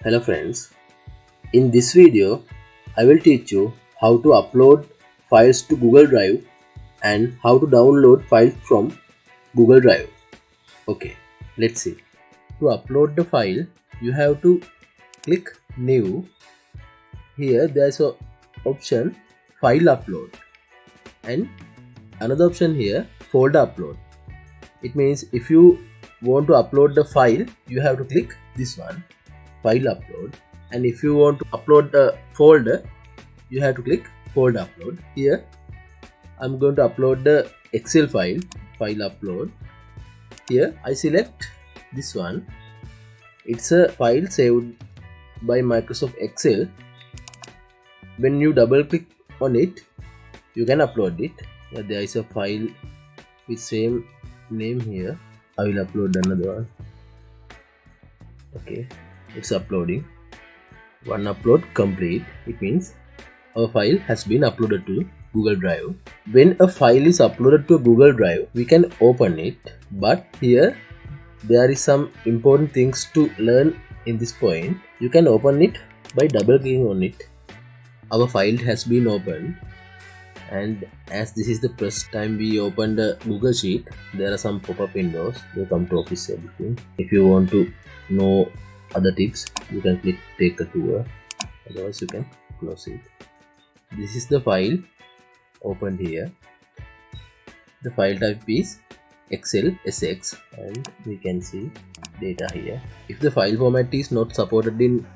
Hello friends, in this video I will teach you how to upload files to Google Drive and how to download files from Google Drive. Okay, let's see. To upload the file, you have to click New. Here there is a option File Upload and another option here Folder Upload. It means if you want to upload the file, you have to click this one, File Upload, and if you want to upload the folder, you have to click Folder Upload. Here I'm going to upload the Excel file, File Upload. Here I select this one. It's a file saved by Microsoft Excel. When you double click on it, you can upload it. There is a file with same name here. I will upload another one. Okay, it's uploading. One upload complete. It means our file has been uploaded to Google Drive. When a file is uploaded to Google Drive, we can open it, but here there is some important things to learn in this point. You can open it by double clicking on it. Our file has been opened, and as this is the first time we open the Google Sheet, there are some pop-up windows. They come to Office everything. If you want to know other tips, you can click take a tour, otherwise you can close it. This is the file opened here. The file type is Excel SX, and we can see data here. If the file format is not supported in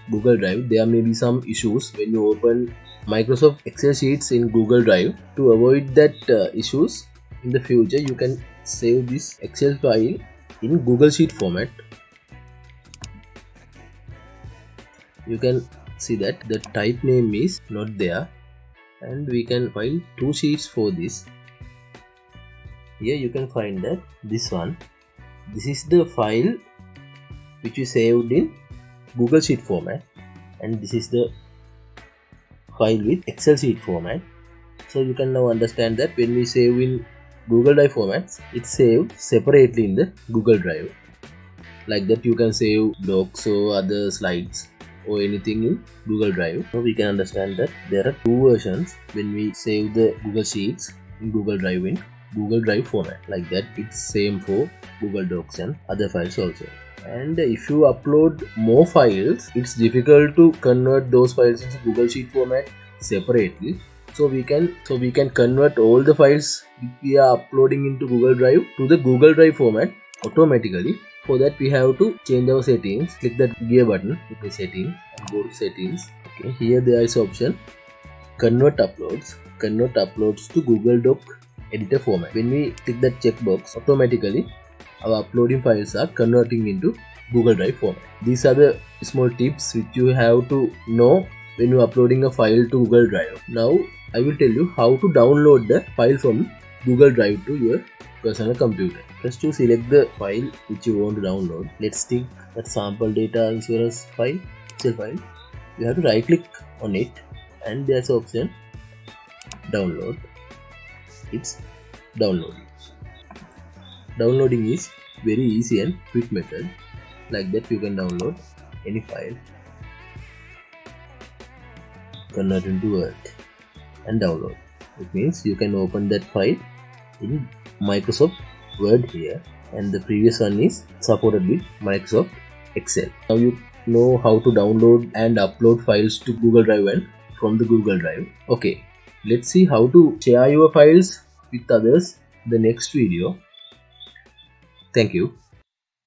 Google Drive, there may be some issues when you open Microsoft Excel sheets in Google Drive. To avoid that issues in the future, you can save this Excel file in Google Sheet format. You can see that the type name is not there, and we can file two sheets for this. Here you can find that this one. This is the file which we saved in Google Sheet format, and this is the file with Excel sheet format. So you can now understand that when we save in Google Drive formats, it's saved separately in the Google Drive. Like that you can save docs or other slides or anything in Google Drive. So we can understand that there are two versions when we save the Google Sheets in Google Drive in Google Drive format. Like that it's same for Google Docs and other files also. And if you upload more files, it's difficult to convert those files into Google Sheet format separately. So we can convert all the files we are uploading into Google Drive to the Google Drive format automatically. For that we have to change our settings. Click that gear button, click the settings and go to settings. Okay, here there is option convert uploads. Convert uploads to Google Doc editor format. When we click that checkbox, automatically our uploading files are converting into Google Drive format. These are the small tips which you have to know when you are uploading a file to Google Drive. Now I will tell you how to download the file from Google Drive to your personal computer. First, to select the file which you want to download. Let's take that sample data insurance file, Excel file. You have to right click on it, and there's an option download. It's downloading. Downloading is very easy and quick method. Like that you can download any file, convert into Word and download. It means you can open that file in Microsoft Word here, and the previous one is supported with Microsoft Excel. Now you know how to download and upload files to Google Drive and from the Google Drive. Okay, let's see how to share your files with others in the next video. Thank you.